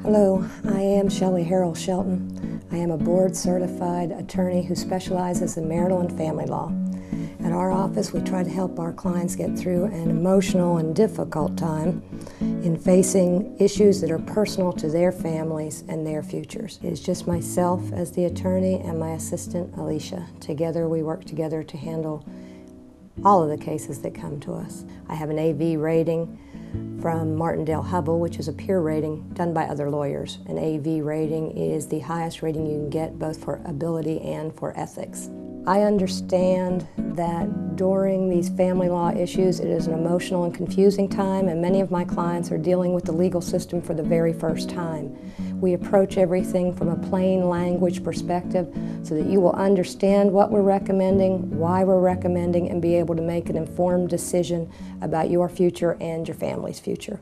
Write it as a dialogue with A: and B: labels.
A: Hello, I am Shelley Harrell Shelton. I am a board-certified attorney who specializes in marital and family law. At our office, we try to help our clients get through an emotional and difficult time in facing issues that are personal to their families and their futures. It is just myself as the attorney and my assistant, Alicia. Together, we work together to handle all of the cases that come to us. I have an AV rating from Martindale-Hubbell, which is a peer rating done by other lawyers. An AV rating is the highest rating you can get both for ability and for ethics. I understand that during these family law issues, it is an emotional and confusing time, and many of my clients are dealing with the legal system for the very first time. We approach everything from a plain language perspective so that you will understand what we're recommending, why we're recommending, and be able to make an informed decision about your future and your family's future.